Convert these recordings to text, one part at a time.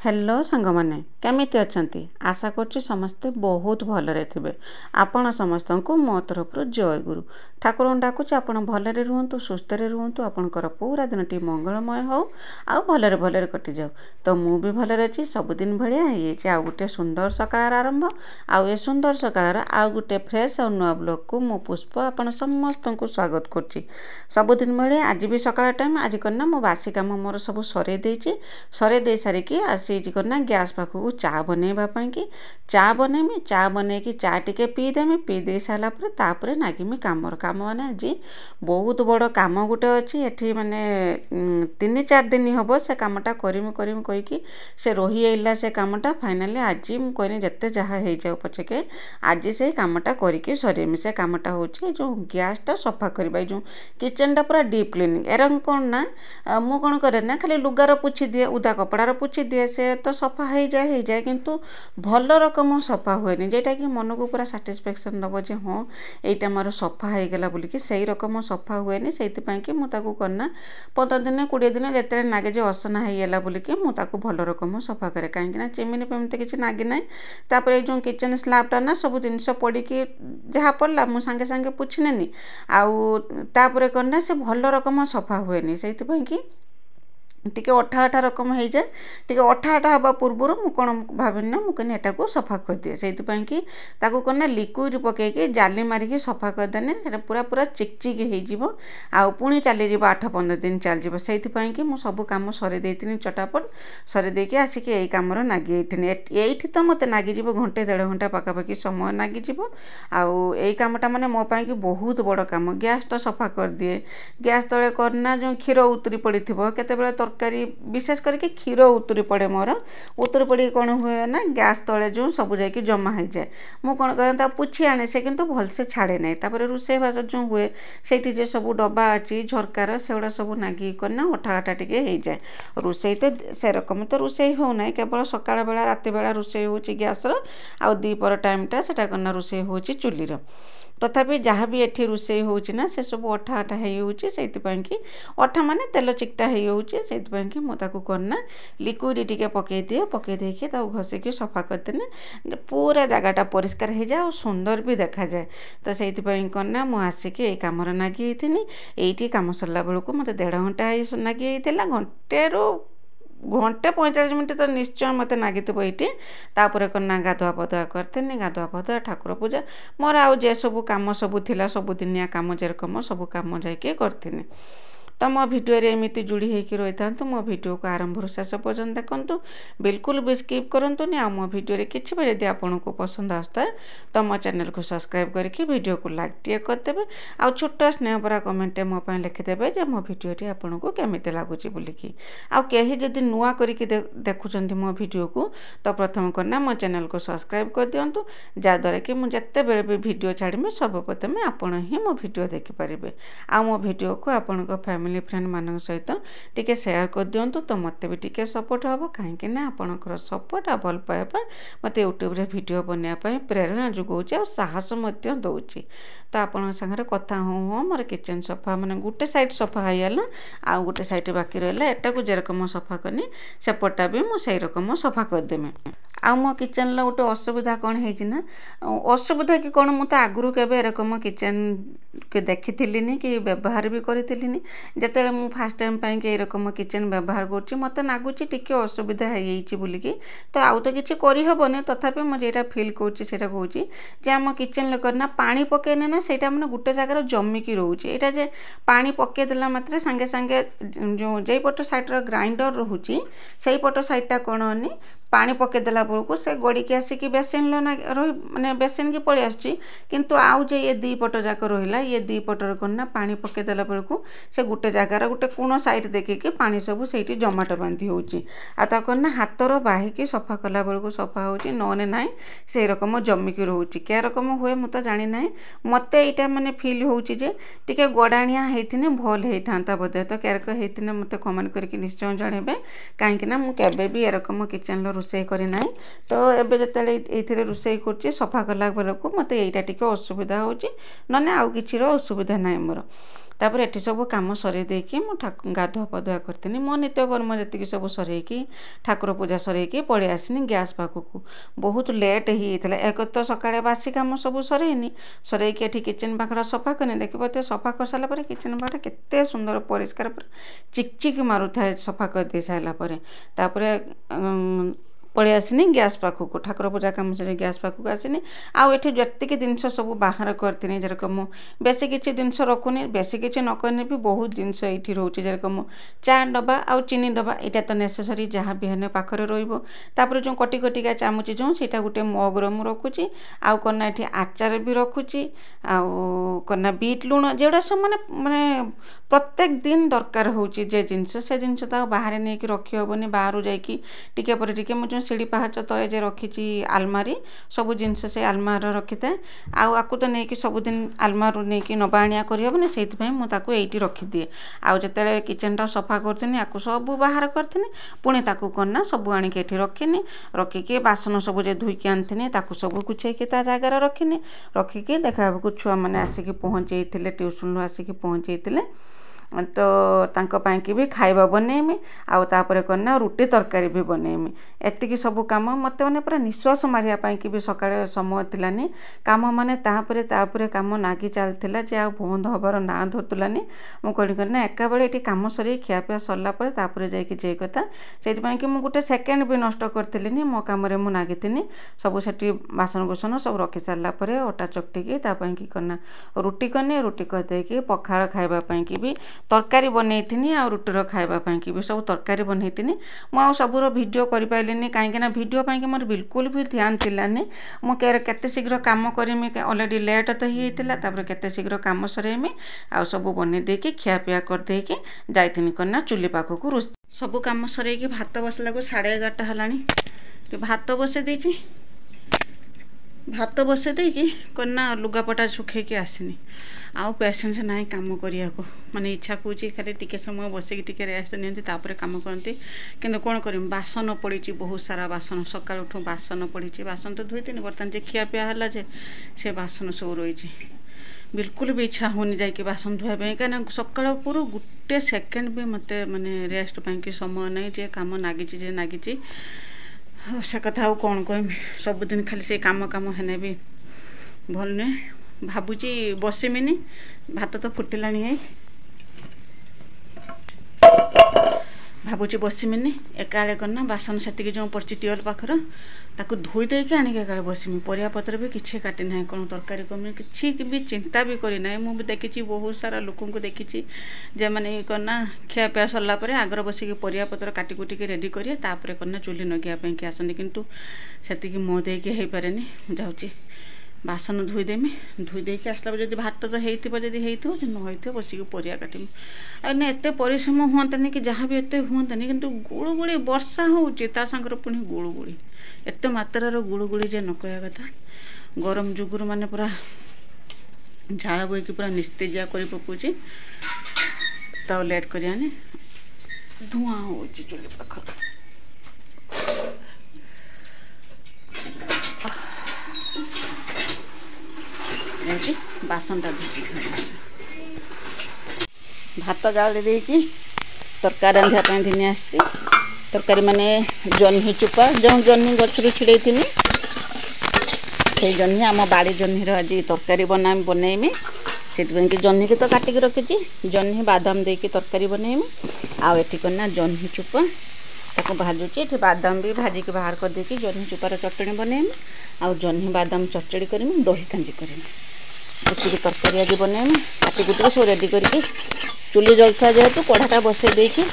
Hello सांग माने केमिति अछंती आशा करछि समस्ते बहुत भलरे थिबे। आपण समस्त को मो तरफ जय गुरु ठाकुर डाकुछि आपण भलरे रुहंतु सुस्थ रे रुहंतु आपणकर पूरा दिनटी मंगलमय हो आउ भलरे भलरे कटि जाऊ। तो मु भी भलरे अछि सबुदिन भलिया हेछि आ गुटे सुंदर सकाळ आरंभ आउ ए सुंदर सकाळ आउ गुटे फ्रेश और नुआ ब्लॉग को मु पुष्प आपण समस्त को स्वागत करछि। सबुदिन भलिया आज भी सकाळ टाइम आज करना मो बासी काम मोर सब सरे देछि सरे दे सारी कि करना गैस पाखक चा बनैबा कि चा बनैमी चा बनै कि चा टिके पीदेमी पी दे सारा तापर नागिमी काम माने आज बहुत बड़ काम गुटे अच्छी एठी माने 3-4 दिन हम से कामटा करमी कहीकि से रही आइला से कामटा फाइनाली आज मुझे कहनी जिते जहाँ हो जाऊ पछके आज से कामटा करके सरेमी से कामटा हूँ जो गैसटा सफा करवा जो किचेनटा पूरा डीप क्लीनिंग एरम कौन ना मु कौन करे ना खाली लुगार पुछि दिए उदा कपड़ार पुछि दिए से तो सफा हो जाए किंतु भल रकम सफा हुए जेटा कि मन को पूरा साटिस्फैक्शन दब जे हाँ यहाँ मोर सफा हो गला बोलिकी से रकम सफा हुए से कि मुझे करना 15 दिन 20 दिन जिते नागे जे असना होगा बोलिकी मुझे भल रकम सफा करे कहीं चिमिनी पेमती किसी नागी ना तापर जो किचेन स्लैबटा ना सब जिन पड़ी जहाँ पड़ा मुझे सांगे सांगे पुछनेनी आउे करना से भल रकम सफा हुए से टिके अठा अठा रकम हो जाए टिके अठा अठा हवा पूर्वर मु कौन भाविनी ना मुझे एटा को सफा कर दिए से कि करना लिक्विड पकईकि जाली मारिकी सफा करदेने पूरा पूरा चिकचिक हो पुणी चली 8-15 दिन चलଯିव से कि मुझ सब कम सरे देती चटापट सरे देकी आसिक यही कम नागी ये तो मत नागिज 1-1.5 घंटा पखापाखि समय नागिज आई कमटा माने मो कि बहुत बड़ कम गैसटा सफा कर दिए गैस तले करना जो क्षीर उतरी पड़ी केते तरकारी विशेष करके क्षीर उतरी पड़े मोर उतरी पड़ी कौन हुए ना गैस तले जो सब जाकि जमा हो जाए मु कौन करें पुछी आने से किंतु भलसे छाड़े ना तापर रोषे बास जो हुए से जो सब डब्बा अच्छी झरकार से गुड़ा सब नागी करना अठा अठा टिके हो जाए रोषे तो से रकम तो रोषे होना केवल सकाळ बेला राति बेला रोषे हो गैसर आ दीपर टाइमटा से करना रोषे हो चुलीर तथापि जहाँ भी एठी रोषे होना से सब अठा अठा होती कि अठा माने तेल चिकटा होती मुझे करना लिक्विड टिके पकई दिए पकई देकी घसिकी सफा करदेने पूरा जगटा परिष्कार हो जाए और सुंदर भी देखा जाए तो से करना मुझे आसिकी ये कम नागी ये कम सरला बेलू मत 1.5 घंटा नागी घंटे 45 मिनट तो निश्चय मत नागी ये तापर करना गाधुआ पधुआ करते गाधुआ पधुआ ठाकुर पूजा मोर आउ जे सब कम सब थिला सबुदिनिया कम जेरकम सब कम जाके करते तो मो भिडियो एमती जोड़ी होकर रही था मो भिडियो को आरंभ शेष पर्यटन देखूँ बिल्कुल भी स्किप करंतु आ मो भिडियो किसी भी यदि आपन को पसंद आसता है तो मो चैनल को सब्सक्राइब करके वीडियो को लाइक टे करदे आ छोट स्नेह भरा कमेंट मो लिखिदेवे जे मो भिडियो आपन को केमिति लगुच बोलिकी आ कहीं जदि नुआ करके देखुं मो भिडियो को तो प्रथम करना मो चैनल को सब्सक्राइब कर दिंतु जहाँद्वारा कि मुझे जिते बेले भी भिडियो छाड़मी सर्वप्रथम आपण ही मो भिडियो देखिपारे आ मो भिडियो को आपण फैमिली फ्रेंड मान सहित टिके शेयर कर दिंतु तो मत भी टिके सपोर्ट हम कहीं आपणकर सपोर्ट आ भल पाइबा मत यूट्यूब रे वीडियो बनवाई प्रेरणा जोगाऊँ और साहस दूची तो आपण सागर कथा हूँ मोर किचेन सफा माने गोटे साइड सफा होगा आ गोटे साइड बाकी रहा एटा को जेरकम सफा करनी सेपटा भी मुझे रकम सफा करदेमी आ मो किचेन गोटे असुविधा कौन है असुविधा कि कौन मुझे आगुरी के एरकम किचेन के देखी कि व्यवहार भी करी जिते मुझे फास्ट टाइम पे रकम किचेन व्यवहार कर मत लगुच टे असुविधा हो बोलिकी तो आउ तो किसी करहबनी तथापि मुझे फिल करा कौच आम किचेन करना पानी पकईने ना से मैंने गोटे जगार जमिकी रोचे यहाँ जे पानी पकईदेला मात्र सांगे सांगे जो जे पट साइड ग्राइंडर रोचे से पट साइडटा कौन होनी पानी पकईदेला बेलू से गड़िकी आसिक बेसिन रही माने बेसिन की पलि आसुची किंतु आउ जे ये 2 पट जाक रहा ये 2 पटर करना पानी पकईदेला बेलू से गोटे जगार गोटे कोण साइड देखिकी पानी सब से जमाट बांधी होना हाथर बाहिकी सफा कला बेलू सफा हो नने ना से रकम जमिकी रोचे क्या रकम हुए मुझे जानी ना मत यहाँ माने फिल होचे टिके गड़ाणिया होती भल होता बोधे तो क्यारक होती मत कमेंट करके निश्चय जनइबे कहीं मुझे भी एरकम किचेन रोषे करना तो एबे जिते रोषे कर सफा कला बेलू मत यहाँ टिके असुविधा हो ना आउ कि असुविधा ना मोर तापर एठी सब काम सरे देकी मु गाधुआ पधुआ करथिनी मो नित्यकर्म जतिक सब सरैकी ठाकुर पूजा सरैकी पळि आसिनी गैस पाखकू बहुत लेट होइଥିଲା एक तो सकाळे बासी काम सब सरैनी सरैकी एठी किचन पाखड़ा सफा करनी देखिबो ते सफा कर साला परे किचन पाखड़ा केते सुंदर परिष्कार चिकचिक मारुଥାଏ सफा कर दे साला परे तापरे पळि आसिनी गैस पाखकू ठाकुर पूजा काम सरे गैस पाखकू आसिनी आउ एठी जतिक जिनस सब बाहर करथिनी जेरकम बेसी किछि जिनस रखुनी बेसी किछि न करनी भी बहुत जिनस एठी रहउछि जेरकम चा डब्बा आउ चीनी डब्बा एटा तो नेसेसरी जहाँ भी हेने पाखरे रहिबो तापर जो कटी कटिका चामुची जो सेटा गुटे मग रो मु रखुछि आउ कना एठी आचार भी रखुछि आउ कना बीट लूण जेडा सब माने माने प्रत्येक दिन दरकार होउछि जे जिनस से जिनस ता बाहर नै कि रखि होबनी बाहर जाइकी टिके पर टिके मु सीढ़ी पहाच तले जे रखी आलमारी सब जिनस से आलमार रखी था आकु तो नहीं कि सबुदिन आलमारू नहीं कि नबा आनिया करहबनी से मुझे ये रखी दिए आउ जिते किचेनटा सफा करथिनी आकु सब बाहर करथिनी पुणी ताकू करना सब आनिक एठी रखिनी रखिकी बासन सब जे धुईकी आनथिनी ताकू सब गुछेकी ता जगार रखिनी रखिकी देखा छुआ मैंने आसिकी पहुँचे ट्यूशन आसिकी पहुँचे तो तांको पाई की भी खाइबा बनैमी आउ तापरे करना रुटी तरकारी भी बनैमी एतिकी सब काम मते माने पूरा निश्वास मारिया पाई की भी सकाळे समय थिलानी काम माने तापरे काम नागी चलथिला जे आ बंद हबार ना धरतुलानी मु कहि करना एका बेले एठी काम सरी खियापिया सरला परे तापरे जाई कि जे कथा सेति पाई कि मु गुटे सेकेंड भी नष्ट करथिलिनी मो काम रे मु नागिथिनी सब सेठी बासन कुसन सब रखि सारला परे ओटा चकटी की ता पाई कि करना रुटी करनी रुटी कर दे कि पखाळ खाइबा पाई कि भी तरकारी बनैथिनी आ रुटीर खाइबा पाई कि भी सब तरकारी बनैथिनी मु आ सबुर वीडियो करि पाइलिनी काहे ना वीडियो पाई कि मोर बिल्कुल भी ध्यान थिलानी मु केते शीघ्र काम करमी ऑलरेडी लेट तो हिला तापर केते शीघ्र काम सरेमी आ सब बनै दे कि खिया पिया कर दे कि जाइथिनी करना चुली पाखकू रोष सब काम सरे कि भात बसला को 11:30 हलानी भात बसे देछि भात बसे देकी करना लुगापटा सुखे कि आसनी आउ पेशेंस ना काम करिया को माने इच्छा कौची खाली टिके समय बसिक टिके रेस्ट नियंती तापर काम करती किंतु कौन करम बासन पड़ी बहुत सारा बासन सकाळ उठू बासन पड़ी बासन तो धोई तीन बर्तमान जे खिया पिया हला जे से बासन सब रही बिल्कुल भी इच्छा होनी जाए कि बासन धोया कहीं सकाळ पूरा गोटे सेकेंड भी मत माने रेस्ट पाई समय नहीं जे काम नागी से कथा आउ कौन कह सबुदिन खाली से काम हेने भी भल नुहे भावुची बसमिनी भात तो फुटिलानी है भावुची बसमिनी एकाड़े करना बासन से जो पड़ी टिवल पाखर ताकू धोई देकी आनिक एकाड़े बसमी परिया पत्र भी किसी काटी ना कौन तरकारी कमी किसी भी चिंता भी करना मुझे देखी बहुत सारा लोक देखी जे मैंने करना खिया पिया सरला आगर बसिक परिया पत्र काटी कुटिक रेडी करें तापर करना चुली नगियापाई कि आसनी किंतु से मो देकी हो पारे जाऊँगी बासन धोईदेमी धोई देकी आसला जब भात तो होती जब न बसिक परिया काटमी आने एत परिश्रम हुआंतानी कि जहाँ भी एत हुआंतानी किंतु गुड़गुड़ी वर्षा होउची ता संगर पुणी गुड़गुड़ी एत मात्रार गुड़गुड़ी जे न कहया कथा गरम जुगुर माने पूरा झाड़ बोईकी पूरा निस्तेजिया कर पकाउची तो लेट करियानी धुआं होउची चुली पाखर बासन भात गाड़ी देकी तरकारी रांधिया घिनी आसी तरकारी माने जह्नी चुपा जो जह्नी गछरू छिड़े थी से जह्नी आम बाड़ी जह्नी आज तरकारी बनैमी से कि जह्नी की तो काटिक रखी जह्नी बादाम देकी तरकारी बनैमी आठी करना जह्नी चुपा ताको भाजुची ये बादाम भी भाजिक बाहर कर देकी जह्नी चुपार चटणी बनैमी आउ जह्नी बादाम चटड़ी करमी दही कांजी करमी उसी तरकारी आज बनैमी काटी कुटिक सब रेडी करके चुली जलता जेहेतु कढ़ाटा बसई देकी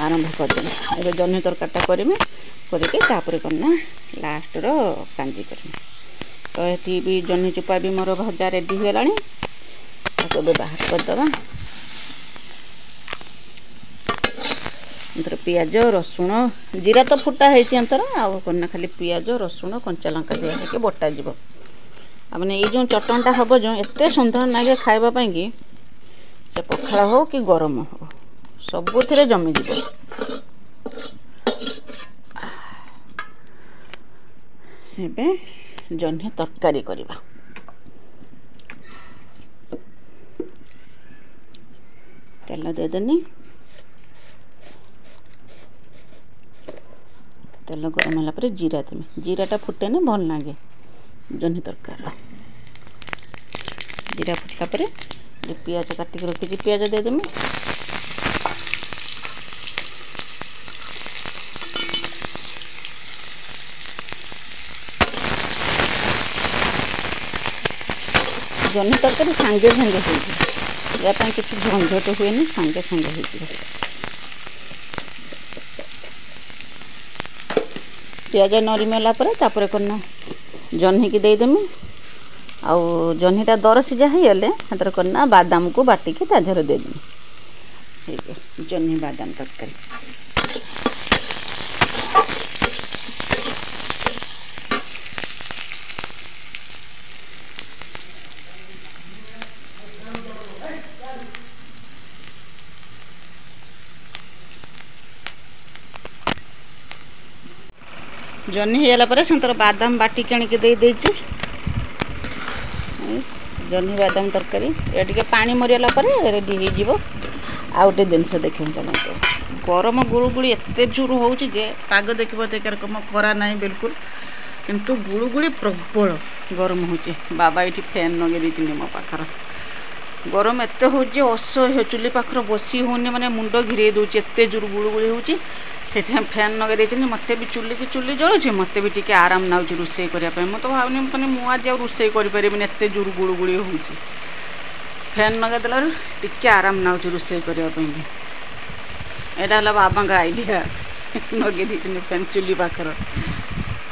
आरंभ करदेमी एवं जह्नी तरकारीटा करमी करके तापर करना लास्ट रो कांजी करमी तो ये भी जह्नी चुपा भी मोर भजा रेडी हो गलानी ताको बाहर करदबा अंतर पियाज रसुण जीरा तो फुटा है अंतर आउ करना खाली पियाज रसुण कंचा लंका दिया बटा जीव मैंने ये जो चटणटा हम जो एत सुंदर लगे खावाई कि से पखाड़ हो कि गरम हो सबुथ जमीज जह्नी तरकारी करवा तेल देदेनी तेल गरम होला जीरा देमी जीराटा फुटेने भल लगे जह्नी तरकार जीरा फुटला पर पियाज काटिक रखी पियाज देदेमी जह्नी तरकारी सांगे सांगे हो किसी झंझट हुए सांगे सांगे हो पियाज नरमी तापर करना जह्नी की देदेमी आउ जह्नीटा दर सिझा होगले हाथ करना बादाम को बाटिकी ताधर देदेमी जह्नी बादाम तरकारी जह्नी होगला से बादाम बाटिक आनिक देदेची जह्नी बादाम तरकारी ये पानी मरीगला रेडी हो आउटे जिनस देख चलते गरम गुड़गुड़ी एत जोर हो पाग देखो देखम खरा ना बिल्कुल किंतु गुड़गुड़ी प्रबल गरम हो बाबा ये फैन लगे देती मो पाखर गरम एत हो असह्य चुली पाखर बसी होनी माने मुंड घिरे दूसरी एत जोर गुड़गुड़ी हो फैन लगे देती मत भी चुली की चुली जलुचे मत भी टी आराम नाऊँ रोषे करने मुझे भावनी मैंने मुझे आज रोषे करें एत जोर गुड़गुड़ी हो फैन लगेदेल टी आराम नाऊँ रोषे करने यहाँ बाबा का आइडिया लगे देती फैन चुली पाखर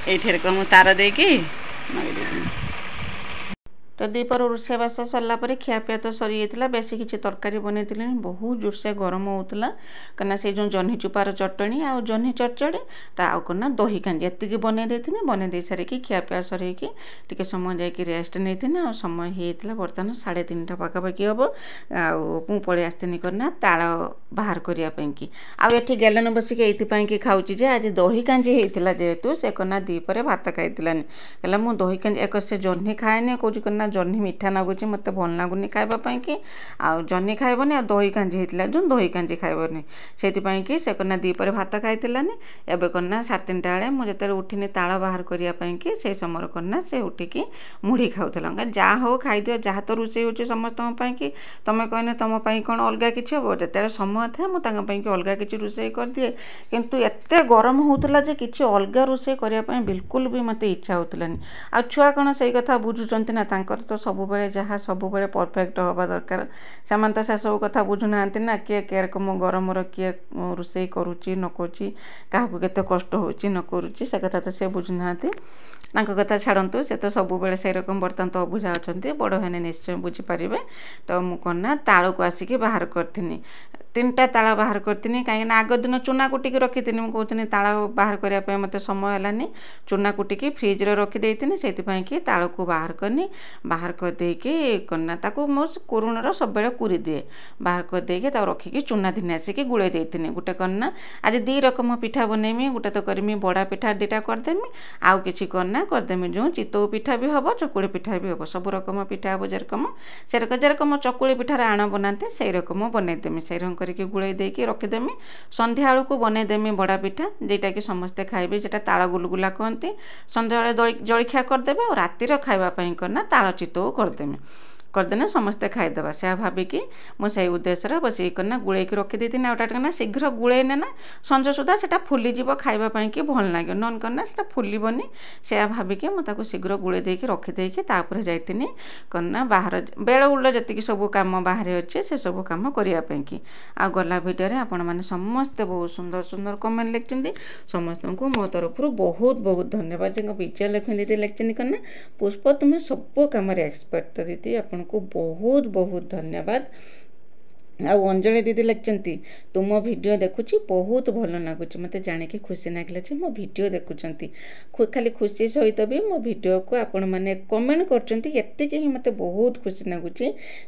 ये कम तार देकी लगे तो दीपर रोषेबास सरलापर खियापिया तो सरी जाता बेस किसी तरकारी बनई बहुत जोर से गरम होता कहीं से जो जह्नी चुपार चटणी आ जह्नी चटचड़ी आउ कना दही कांजी एति बनई देती बनई दे सारिकी खियापिया सरईकी टी समय जाकि रेस्ट नहीं आ समय होता बर्तमान 3:30 पाखापाखि हम आउ पलि आसनी करना ताल बाहर करने आउ ये गैलन बसिक ये खाऊँगी आज दही कांजी होता जेहेतु से कना दीपर भात खाई कहला मुझे दही कांजी एक से जह्नी खाएनि कौन करना जह्नी मीठा लगुच मत भल लगुनि खावाई कि आउ जह्नी खाइबनी आ दही कांजी होता जो दही कांजी खाइबनी से से कना दीपर भात खाई एवं करना 3:30 बेले मुझे उठिनी ताल बाहर करने से समय करना से उठिकी मुढ़ी खाऊला जहाँ हो खाईदिव जहाँ तो रोषे हो समस्त कि तुम कहने तुम कौन अलग किसी हम जो समय था मुझे अलग किसी रोषे कर दिए किंतु एत गरम होता कि अलग रोषे करने बिल्कुल भी मत इच्छा होलानी आ छुआ कौन से कथा बुझुंट ना तो सब जहाँ सब परफेक्ट हवा दरकार से से सब कथा बुझुना ना किए के रकम गरम किए रोषे करुच्ची न करुच्ची क्या कष्ट हो न करुच्ची से कथा तो सी बुझुना कथा छाड़ू से तो सब से रकम बर्तमान तो अबुझा अच्छा बड़ होने निश्चय बुझीपारे तो मुझे ताल को आसिक बाहर करी 3टा ताल बाहर करी कहीं आग दिन चूना कुटिक रखी थी मुझे कहती ताल बाहर करने मत समय है चूना कुटिक फ्रिज्रे रखीदे से ताल को बाहर करनी बाहर करदेकी करना मो कोरुणर सब कुरी दिए बाहर करदेकी रखिकी चूना दिन आसिक गुड़े देती गोटे करना आज 2 रकम पिठा बनईमी गोटे तो करमी बड़ा पिठा 2टा करदेमी आउ कि करना करदेमी जो चितौ पिठा भी हम चकुड़ी पिठा भी हम सब रकम पिठा हम जेरकम से जेरकम चकुड़ी पिठार आण बनाते से रकम बनईदेमी से करके गुड़े देकी रखीदेमी संध्या को बनईदेमी बड़ा पिठा जेटा कि समस्ते खाइबे जेटा ताल गुलगुला कहते संध्या जलखिया करदेबे और रातिर खाइबापी करना ताल चितौ करदेमी करदेने समस्ते खाईदेवा से भाविकी मुझे उद्देश्य बस करना गुड़ेक रखीदी ना शीघ्र गुड़े ना संज सुधा से फुलीज खावाई कि भल लगे नन करना से फुलबनी से भाविकी मुझे शीघ्र गुड़े देकी रखीदेकी जाइनी करना बाहर बेल उल जी सब कम बाहर अच्छे से सब कम करने आ गला भिडियो आपण मैंने समस्ते बहुत सुंदर सुंदर कमेंट लिखते समस्त को मो तरफ बहुत बहुत धन्यवाद जो विजय लक्ष्मी दीदी लिखते करना पुष्प तुम्हें सब कम एक्सपर्ट दीदी आपको बहुत बहुत धन्यवाद आउ अंजलि दीदी लिखते तुम वीडियो देखुची बहुत भल लगुच मत जानिक खुशी लगे मो वीडियो देखुं खाली खुशी सहित भी मो वीडियो को आपण मैंने कमेंट करती मत बहुत खुशी लगुच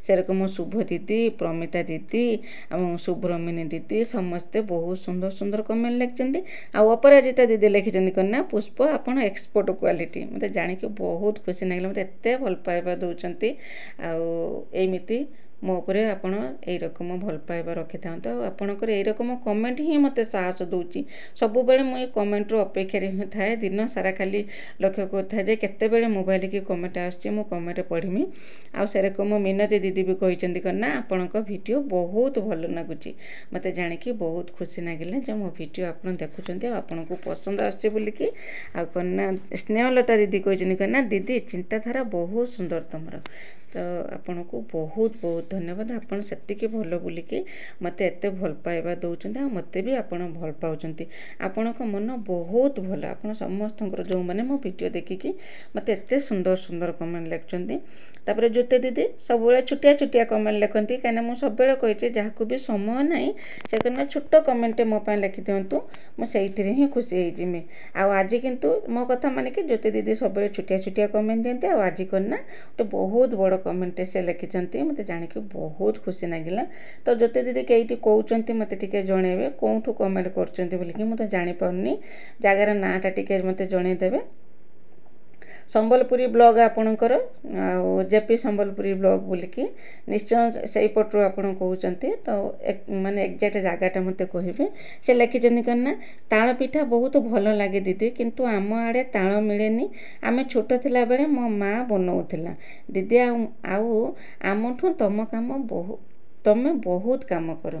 से रकम शुभ दीदी प्रमिता दीदी और शुभ्रमिनी दीदी समस्ते बहुत सुंदर सुंदर कमेंट लिखते आउ अपराजिता दीदी लिखिं करना पुष्प आपण एक्सपोर्ट क्वालिटी मत जानिक बहुत खुशी लगे मत एत भल पाइबा दौरान आमती ମୋ ଉପରେ ଆପଣ ଏଇ ରକମ ଭଲ ପାଇବା ରଖିଥାନ୍ତୁ। ଆଉ ଆପଣଙ୍କର ଏଇ ରକମ କମେଣ୍ଟ ହିଁ ମୋତେ ସାହସ ଦେଉଛି। ସବୁବେଳେ ମୁଁ ଏ କମେଣ୍ଟରୁ ଅପେକ୍ଷାରେ ହିଁ ଥାଏ। ଦିନ ସାରା ଖାଲି ଲକ୍ଷ୍ୟ କରୁଥାଏ ଯେ କେତେବେଳେ ମୋବାଇଲକି କମେଣ୍ଟ ଆସୁଛି, ମୁଁ କମେଣ୍ଟ ପଢ଼ିମି। ଆଉ ସେରକମ ମିନତି ଦିଦି ବି କହିଛନ୍ତି କ'ଣ ନା ଆପଣଙ୍କ ଭିଡ଼ିଓ ବହୁତ ଭଲ ଲାଗୁଛି। ମୋତେ ଜାଣିକି ବହୁତ ଖୁସି ଲାଗିଲା ଯେ ମୋ ଭିଡ଼ିଓ ଆପଣ ଦେଖୁଛନ୍ତି ଆଉ ଆପଣଙ୍କୁ ପସନ୍ଦ ଆସୁଛି ବୋଲିକି। ଆଉ କ'ଣ ନା ସ୍ନେହଲତା ଦିଦି କହିଛନ୍ତି କ'ଣ ନା ଦିଦି ଚିନ୍ତାଧାରା ବହୁତ ସୁନ୍ଦର ତୁମର। ତ ଆପଣଙ୍କୁ ବହୁତ ବହୁତ ଧନ୍ୟବାଦ। ଆପଣ ସେତିକି ଭଲ ବୋଲିକି ମୋତେ ଏତେ ଭଲ ପାଇବା ଦେଉଛନ୍ତି। ଆଉ ମୋତେ ବି ଆପଣ ଭଲ ପାଉଛନ୍ତି। ଆପଣଙ୍କ ମନ ବହୁତ ଭଲ। ଆପଣ ସମସ୍ତଙ୍କର ଯେଉଁମାନେ ମୋ ଭିଡ଼ିଓ ଦେଖିକି ମୋତେ ଏତେ ସୁନ୍ଦର ସୁନ୍ଦର କମେଣ୍ଟ ଲେଖୁଛନ୍ତି। ତାପରେ ଜ୍ୟୋତି ଦିଦି ସବୁବେଳେ ଛୋଟିଆ ଛୋଟିଆ କମେଣ୍ଟ ଲେଖନ୍ତି। କାହିଁକିନା ମୁଁ ସବୁବେଳେ କହିଛି ଯାହାକୁ ବି ସମୟ ନାହିଁ ସେ କ'ଣ ଛୋଟ କମେଣ୍ଟ ମୋ ପାଇଁ ଲେଖିଦିଅନ୍ତୁ, ମୁଁ ସେଇଥିରେ ହିଁ ଖୁସି ହେଇଯିମି। ଆଉ ଆଜି କିନ୍ତୁ ମୋ କଥା ମାନିକି ଜ୍ୟୋତି ଦିଦି ସବୁବେଳେ ଛୋଟିଆ ଛୋଟିଆ କମେଣ୍ଟ ଦିଅନ୍ତି। ଆଉ ଆଜି କ'ଣ ନା ଗୋଟେ ବହୁତ ବଡ଼ କମେଣ୍ଟଟେ ସେ ଲେଖିଛନ୍ତି। ମୋତେ ଜାଣିକି ବହୁତ ଖୁସି ଲାଗିଲା। ତ ଜ୍ୟୋତି ଦିଦି କେଇଟି କହୁଛନ୍ତି ମୋତେ ଟିକେ ଜଣେଇବେ, କେଉଁଠୁ କମେଣ୍ଟ କରୁଛନ୍ତି ବୋଲିକି। ମୁଁ ତ ଜାଣିପାରୁନି, ଜାଗାର ନାଁଟା ଟିକେ ମୋତେ ଜଣେଇଦେବେ। ସମ୍ବଲପୁରୀ ବ୍ଲଗ ଆପଣଙ୍କର, ଆଉ ଜେପି ସମ୍ବଲପୁରୀ ବ୍ଲଗ ବୋଲିକି ନିଶ୍ଚୟ ସେଇପଟରୁ ଆପଣ କହୁଛନ୍ତି। ତ ମାନେ ଏକ୍ଜାକ୍ଟ ଜାଗାଟା ମୋତେ କହିବେ। ସେ ଲେଖିଛନ୍ତି କ'ଣ ନା ତାଳ ପିଠା ବହୁତ ଭଲ ଲାଗେ ଦିଦି, କିନ୍ତୁ ଆମ ଆଡ଼େ ତାଳ ମିଳେନି। ଆମେ ଛୋଟ ଥିଲାବେଳେ ମୋ ମା ବନଉଥିଲା ଦିଦି। ଆଉ ଆମଠୁ ତମେ ବହୁତ କାମ କର।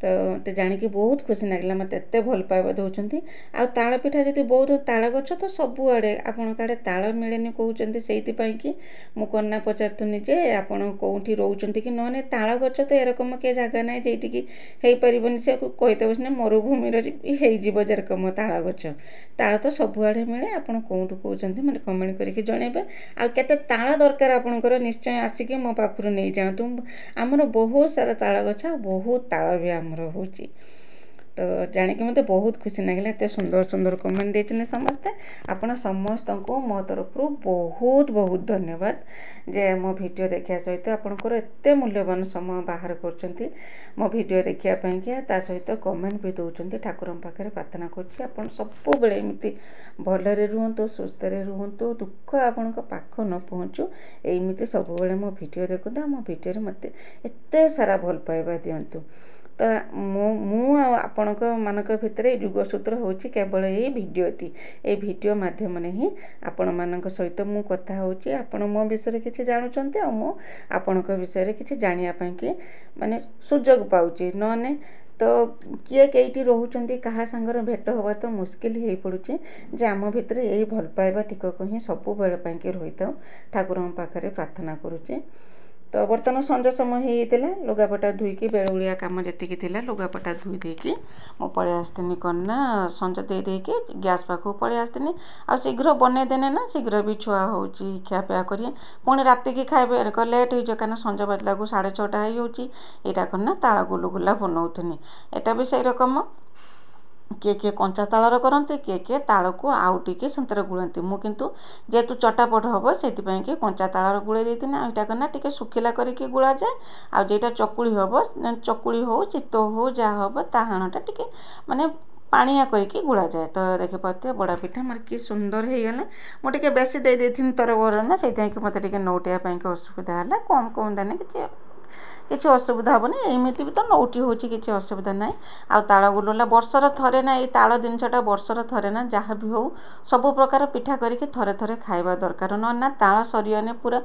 ତ ମୋତେ ଜାଣିକି ବହୁତ ଖୁସି ଲାଗିଲା। ମୋତେ ଏତେ ଭଲ ପାଇବା ଦେଉଛନ୍ତି। ଆଉ ତାଳ ପିଠା ଯଦି ବହୁତ ତାଳ ଗଛ ତ ସବୁଆଡ଼େ, ଆପଣଙ୍କ ଆଡ଼େ ତାଳ ମିଳେନି କହୁଛନ୍ତି। ସେଇଥିପାଇଁକି ମୁଁ କ'ଣ ନା ପଚାରୁଥିଲି ଯେ ଆପଣ କେଉଁଠି ରହୁଛନ୍ତି କି। ନହେଲେ ତାଳ ଗଛ ତ ଏରକମ କିଏ ଜାଗା ନାହିଁ ଯେଇଠିକି ହେଇପାରିବନି। ସେ କହିଦେବ ସିନା ମରୁଭୂମିର ହେଇଯିବ ଯେରକମ ତାଳ ଗଛ। ତାଳ ତ ସବୁଆଡ଼େ ମିଳେ। ଆପଣ କେଉଁଠୁ କହୁଛନ୍ତି ମୋତେ କମେଣ୍ଟ କରିକି ଜଣେଇବେ। ଆଉ କେତେ ତାଳ ଦରକାର ଆପଣଙ୍କର ନିଶ୍ଚୟ ଆସିକି ମୋ ପାଖରୁ ନେଇଯାଆନ୍ତୁ। ଆମର ବହୁତ ସାରା ତାଳ ଗଛ ଆଉ ବହୁତ ତାଳ ବି ଆମର ହେଉଛି। ତ ଜାଣିକି ମୋତେ ବହୁତ ଖୁସି ଲାଗିଲା। ଏତେ ସୁନ୍ଦର ସୁନ୍ଦର କମେଣ୍ଟ ଦେଇଛନ୍ତି ସମସ୍ତେ। ଆପଣ ସମସ୍ତଙ୍କୁ ମୋ ତରଫରୁ ବହୁତ ବହୁତ ଧନ୍ୟବାଦ ଯେ ମୋ ଭିଡ଼ିଓ ଦେଖିବା ସହିତ ଆପଣଙ୍କର ଏତେ ମୂଲ୍ୟବାନ ସମୟ ବାହାର କରୁଛନ୍ତି ମୋ ଭିଡ଼ିଓ ଦେଖିବା ପାଇଁକି। ତା ସହିତ କମେଣ୍ଟ ବି ଦେଉଛନ୍ତି। ଠାକୁରଙ୍କ ପାଖରେ ପ୍ରାର୍ଥନା କରୁଛି ଆପଣ ସବୁବେଳେ ଏମିତି ଭଲରେ ରୁହନ୍ତୁ, ସୁସ୍ଥରେ ରୁହନ୍ତୁ, ଦୁଃଖ ଆପଣଙ୍କ ପାଖ ନ ପହଞ୍ଚୁ। ଏମିତି ସବୁବେଳେ ମୋ ଭିଡ଼ିଓ ଦେଖନ୍ତୁ। ଆଉ ମୋ ଭିଡ଼ିଓରେ ମୋତେ ଏତେ ସାରା ଭଲ ପାଇବା ଦିଅନ୍ତୁ। ତ ମୁଁ ଆଉ ଆପଣଙ୍କ ମାନଙ୍କ ଭିତରେ ଯୁଗସୂତ୍ର ହେଉଛି କେବଳ ଏଇ ଭିଡ଼ିଓଟି। ଏଇ ଭିଡ଼ିଓ ମାଧ୍ୟମରେ ହିଁ ଆପଣମାନଙ୍କ ସହିତ ମୁଁ କଥା ହେଉଛି। ଆପଣ ମୋ ବିଷୟରେ କିଛି ଜାଣୁଛନ୍ତି ଆଉ ମୁଁ ଆପଣଙ୍କ ବିଷୟରେ କିଛି ଜାଣିବା ପାଇଁକି ମାନେ ସୁଯୋଗ ପାଉଛି। ନହେଲେ ତ କିଏ କେଇଟି ରହୁଛନ୍ତି, କାହା ସାଙ୍ଗରେ ଭେଟ ହେବା ତ ମୁସ୍କିଲ ହେଇପଡ଼ୁଛି। ଯେ ଆମ ଭିତରେ ଏଇ ଭଲ ପାଇବା ଟିକକ ହିଁ ସବୁବେଳେ ପାଇଁକି ରହିଥାଉ। ଠାକୁରଙ୍କ ପାଖରେ ପ୍ରାର୍ଥନା କରୁଛି। ତ ବର୍ତ୍ତମାନ ସଞ୍ଜ ସମୟ ହେଇଯାଇଥିଲା। ଲୁଗାପଟା ଧୋଇକି ବେଳୁଳିଆ କାମ ଯେତିକି ଥିଲା ଲୁଗାପଟା ଧୋଇ ଦେଇକି ମୁଁ ପଳେଇ ଆସିଥିଲି କ'ଣ ନା ସଞ୍ଜ ଦେଇକି ଗ୍ୟାସ୍ ପାଖକୁ ପଳେଇ ଆସିଥିଲି। ଆଉ ଶୀଘ୍ର ବନେଇଦେନେ ନା ଶୀଘ୍ର ବି ଛୁଆ ହେଉଛି ଖିଆପିଆ କରିବେ। ପୁଣି ରାତିକି ଖାଇବେ ଲେଟ୍ ହେଇଯିବ, କାରଣ ସଞ୍ଜ ବାଜିଲାକୁ 6:30 ହେଇଯାଉଛି। ଏଇଟା କ'ଣ ନା ତାଳ ଗୁଲୁଗୁଲା ବନଉଥିଲି। ଏଇଟା ବି ସେଇ ରକମ କିଏ କିଏ କଞ୍ଚା ତାଳର କରନ୍ତି, କିଏ ତାଳକୁ ଆଉ ଟିକେ ସେନ୍ତରେ ଗୁଳନ୍ତି। ମୁଁ କିନ୍ତୁ ଯେହେତୁ ଚଟାପଟ ହେବ ସେଥିପାଇଁକି କଞ୍ଚା ତାଳର ଗୁଳେଇ ଦେଇଥିଲି। ଆଉ ଏଇଟା କ'ଣ ନା ଟିକେ ଶୁଖିଲା କରିକି ଗୁଳାଯାଏ। ଆଉ ଯେଇଟା ଚକୁଳି ହେବ, ଚକୁଳି ହଉ ଚିତଉ ହଉ ଯାହା ହେବ ତା ହାଣଟା ଟିକେ ମାନେ ପାଣିଆ କରିକି ଗୁଳାଯାଏ। ତ ଦେଖିପାରୁଥିବେ ବଡ଼ା ପିଠା ମୋର କି ସୁନ୍ଦର ହେଇଗଲା। ମୁଁ ଟିକେ ବେଶୀ ଦେଇଥିଲି ତରବର ନା, ସେଇଥିପାଇଁକି ମୋତେ ଟିକେ ନଉଟିବା ପାଇଁକି ଅସୁବିଧା ହେଲା। କମ୍ ଦେନେ କିଛି ଅସୁବିଧା ହେବନି। ଏମିତି ବି ତ ନଉଟି ହେଉଛି, କିଛି ଅସୁବିଧା ନାହିଁ। ଆଉ ତାଳ ଗୁଲୁଗୁଲା ବର୍ଷର ଥରେ ନା, ଏଇ ତାଳ ଜିନିଷଟା ବର୍ଷର ଥରେ ନା, ଯାହା ବି ହଉ ସବୁ ପ୍ରକାର ପିଠା କରିକି ଥରେ ଥରେ ଖାଇବା ଦରକାର। ନହେଲେ ନା ତାଳ ସରିଗଲେ ପୁରା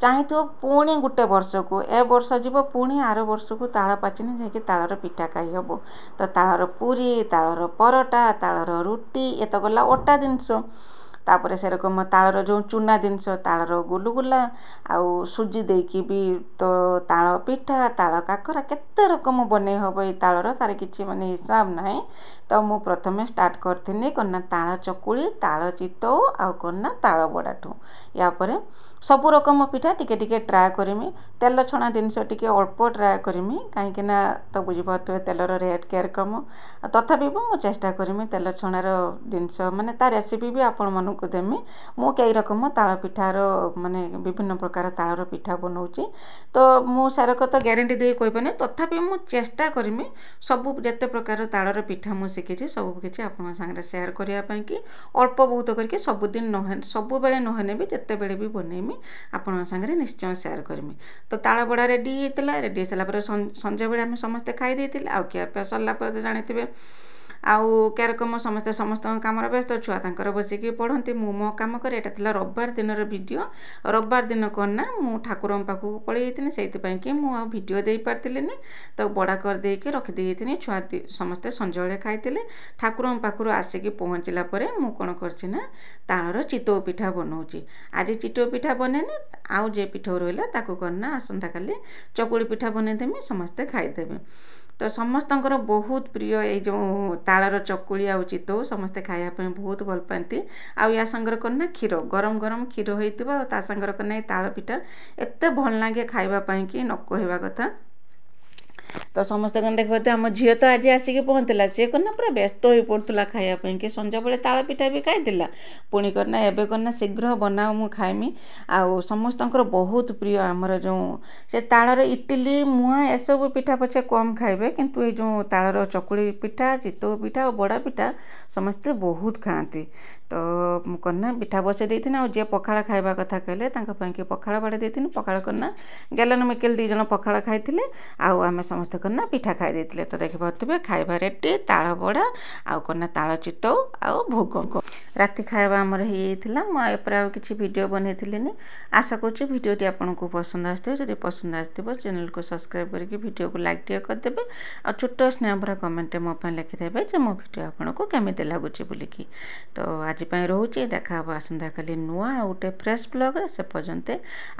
ଚାହିଁଥିବ ପୁଣି ଗୋଟେ ବର୍ଷକୁ, ଏ ବର୍ଷ ଯିବ ପୁଣି ଆର ବର୍ଷକୁ ତାଳ ପାଚିନେ ଯାଇକି ତାଳର ପିଠା ଖାଇ ହେବ। ତ ତାଳର ପୁରୀ, ତାଳର ପରଟା, ତାଳର ରୁଟି ଏ ତ ଗଲା ଅଟା ଜିନିଷ। ତାପରେ ସେରକମ ତାଳର ଯେଉଁ ଚୁନା ଜିନିଷ, ତାଳର ଗୁଲୁଗୁଲା, ଆଉ ସୁଜି ଦେଇକି ବି ତ ତାଳ ପିଠା, ତାଳ କାକରା କେତେ ରକମ ବନେଇ ହେବ ଏଇ ତାଳର, ତାର କିଛି ମାନେ ହିସାବ ନାହିଁ। ତ ମୁଁ ପ୍ରଥମେ ଷ୍ଟାର୍ଟ କରିଥିଲି କ'ଣ ନା ତାଳ ଚକୁଳି, ତାଳ ଚିତଉ ଆଉ କ'ଣ ନା ତାଳ ବଡ଼ାଠୁ। ୟା ପରେ ସବୁ ରକମ ପିଠା ଟିକେ ଟିକେ ଟ୍ରାଏ କରିମି। ତେଲ ଛଣା ଜିନିଷ ଟିକେ ଅଳ୍ପ ଟ୍ରାଏ କରିମି, କାହିଁକିନା ତ ବୁଝିପାରୁଥିବେ ତେଲର ରେଟ୍ କେୟାର କମ। ତଥାପି ବି ମୁଁ ଚେଷ୍ଟା କରିମି ତେଲ ଛଣାର ଜିନିଷ ମାନେ ତା ରେସିପି ବି ଆପଣମାନଙ୍କୁ ଦେମି। ମୁଁ କେଇ ରକମ ତାଳ ପିଠାର ମାନେ ବିଭିନ୍ନ ପ୍ରକାର ତାଳର ପିଠା ବନଉଛି। ତ ମୁଁ ସେରକ ତ ଗ୍ୟାରେଣ୍ଟି ଦେଇ କହିପାରୁନି, ତଥାପି ମୁଁ ଚେଷ୍ଟା କରିମି ସବୁ ଯେତେ ପ୍ରକାର ତାଳର ପିଠା ମୁଁ ଶିଖିଛି ସବୁ କିଛି ଆପଣଙ୍କ ସାଙ୍ଗରେ ସେୟାର କରିବା ପାଇଁକି। ଅଳ୍ପ ବହୁତ କରିକି ସବୁଦିନ ନହେଲେ ସବୁବେଳେ ନହେଲେ ବି ଯେତେବେଳେ ବି ବନେଇମି କରିମି ଆପଣଙ୍କ ସାଙ୍ଗରେ ନିଶ୍ଚୟ ସେୟାର କରିମି। ତ ତାଳ ବଡ଼ା ରେଡ଼ି ହେଇଥିଲା। ରେଡ଼ି ହେଇସାରିଲା ପରେ ସଞ୍ଜବେଳେ ଆମେ ସମସ୍ତେ ଖାଇ ଦେଇଥିଲେ। ଆଉ ଖିଆପିଆ ସରିଲା ପରେ ତ ଜାଣିଥିବେ ଆଉ କ୍ୟାରକମ ସମସ୍ତଙ୍କ କାମରେ ବ୍ୟସ୍ତ। ଛୁଆ ତାଙ୍କର ବସିକି ପଢ଼ନ୍ତି, ମୁଁ ମୋ କାମ କରେ। ଏଇଟା ଥିଲା ରବିବାର ଦିନର ଭିଡ଼ିଓ। ରବିବାର ଦିନ କ'ଣ ନା ମୁଁ ଠାକୁରଙ୍କ ପାଖକୁ ପଳେଇ ଯାଇଥିଲି, ସେଇଥିପାଇଁ କି ମୁଁ ଆଉ ଭିଡ଼ିଓ ଦେଇପାରିଥିଲିନି। ତାକୁ ବଡ଼ା କରିଦେଇକି ରଖିଦେଇଥିଲି। ଛୁଆ ସମସ୍ତେ ସଞ୍ଜବେଳେ ଖାଇଥିଲେ। ଠାକୁରଙ୍କ ପାଖରୁ ଆସିକି ପହଞ୍ଚିଲା ପରେ ମୁଁ କ'ଣ କରିଛି ନା ତାଳର ଚିତଉ ପିଠା ବନାଉଛି। ଆଜି ଚିତଉ ପିଠା ବନେଇନି, ଆଉ ଯେ ପିଠଉ ରହିଲା ତାକୁ କରିନା ଆସନ୍ତାକାଲି ଚକୁଳି ପିଠା ବନେଇଦେମି, ସମସ୍ତେ ଖାଇଦେବେ। ତ ସମସ୍ତଙ୍କର ବହୁତ ପ୍ରିୟ ଏଇ ଯେଉଁ ତାଳର ଚକୁଳି ଆଉ ଚିତଉ ସମସ୍ତେ ଖାଇବା ପାଇଁ ବହୁତ ଭଲ ପାଆନ୍ତି। ଆଉ ୟା ସାଙ୍ଗରେ କ'ଣ ନା କ୍ଷୀର, ଗରମ ଗରମ କ୍ଷୀର ହେଇଥିବ ଆଉ ତା ସାଙ୍ଗରେ କ'ଣ ନା ଏଇ ତାଳ ପିଠା ଏତେ ଭଲ ଲାଗେ ଖାଇବା ପାଇଁ କି ନ କହିବା କଥା। ତ ସମସ୍ତେ କ'ଣ ଦେଖିପାରୁଥିବେ, ଆମ ଝିଅ ତ ଆଜି ଆସିକି ପହଞ୍ଚିଲା, ସିଏ କ'ଣ ନା ପୁରା ବ୍ୟସ୍ତ ହୋଇ ପଡ଼ୁଥିଲା ଖାଇବା ପାଇଁ କି। ସଞ୍ଜବେଳେ ତାଳ ପିଠା ବି ଖାଇଥିଲା, ପୁଣି କ'ଣ ନା ଏବେ କ'ଣ ନା ଶୀଘ୍ର ବନାଅ ମୁଁ ଖାଇମି। ଆଉ ସମସ୍ତଙ୍କର ବହୁତ ପ୍ରିୟ ଆମର ଯେଉଁ ସେ ତାଳର ଇଟିଲି ମୁଆଁ ଏସବୁ ପିଠା ପଛେ କମ୍ ଖାଇବେ, କିନ୍ତୁ ଏଇ ଯେଉଁ ତାଳର ଚକୁଳି ପିଠା, ଚିତଉ ପିଠା ଆଉ ବଡ଼ା ପିଠା ସମସ୍ତେ ବହୁତ ଖାଆନ୍ତି। ତ ମୁଁ କ'ଣ ନା ପିଠା ବସାଇ ଦେଇଥିଲି। ଆଉ ଯିଏ ପଖାଳ ଖାଇବା କଥା କହିଲେ ତାଙ୍କ ପାଇଁକି ପଖାଳ ବାଡ଼ି ଦେଇଥିଲି। ପଖାଳ କ'ଣ ନା ଗେଲନ ମିକେଲ 2 ଜଣ ପଖାଳ ଖାଇଥିଲେ, ଆଉ ଆମେ ସମସ୍ତେ କ'ଣ ନା ପିଠା ଖାଇ ଦେଇଥିଲେ। ତ ଦେଖିପାରୁଥିବେ ଖାଇବା ରେଡ଼ି, ତାଳ ବଡ଼ା ଆଉ କ'ଣ ନା ତାଳ ଚିତଉ ଆଉ ଭୋଗ। ରାତି ଖାଇବା ଆମର ହେଇଯାଇଥିଲା। ମୁଁ ଏପରେ ଆଉ କିଛି ଭିଡ଼ିଓ ବନେଇଥିଲିନି। ଆଶା କରୁଛି ଭିଡ଼ିଓଟି ଆପଣଙ୍କୁ ପସନ୍ଦ ଆସିଥିବ। ଯଦି ପସନ୍ଦ ଆସିଥିବ ଚ୍ୟାନେଲକୁ ସବସ୍କ୍ରାଇବ୍ କରିକି ଭିଡ଼ିଓକୁ ଲାଇକ୍ ଟିକେ କରିଦେବେ। ଆଉ ଛୋଟ ସ୍ନେହ ଭରା କମେଣ୍ଟରେ ମୋ ପାଇଁ ଲେଖିଦେବେ ଯେ ମୋ ଭିଡ଼ିଓ ଆପଣଙ୍କୁ କେମିତି ଲାଗୁଛି ବୋଲିକି। ତ ଆଜି ପାଇଁ ରହୁଛି, ଦେଖା ହେବ ଆସନ୍ତାକାଲି ନୂଆ ଆଉ ଗୋଟେ ଫ୍ରେଶ୍ ବ୍ଲଗ୍ରେ। ସେ ପର୍ଯ୍ୟନ୍ତ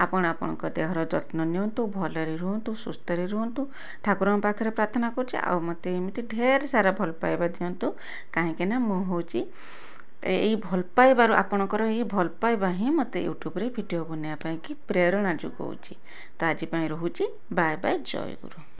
ଆପଣ ଆପଣଙ୍କ ଦେହର ଯତ୍ନ ନିଅନ୍ତୁ, ଭଲରେ ରୁହନ୍ତୁ, ସୁସ୍ଥରେ ରୁହନ୍ତୁ। ଠାକୁରଙ୍କ ପାଖରେ ପ୍ରାର୍ଥନା କରୁଛି ଆଉ ମୋତେ ଏମିତି ଢେର ସାରା ଭଲ ପାଇବା ଦିଅନ୍ତୁ। କାହିଁକି ନା ମୁଁ ହେଉଛି ଏଇ ଭଲ ପାଇବାରୁ, ଆପଣଙ୍କର ଏଇ ଭଲ ପାଇବା ହିଁ ମୋତେ ୟୁଟ୍ୟୁବରେ ଭିଡ଼ିଓ ବନେଇବା ପାଇଁ କି ପ୍ରେରଣା ଯୋଗାଉଛି। ତ ଆଜି ପାଇଁ ରହୁଛି, ବାଏ ବାଏ, ଜୟ ଗୁରୁ।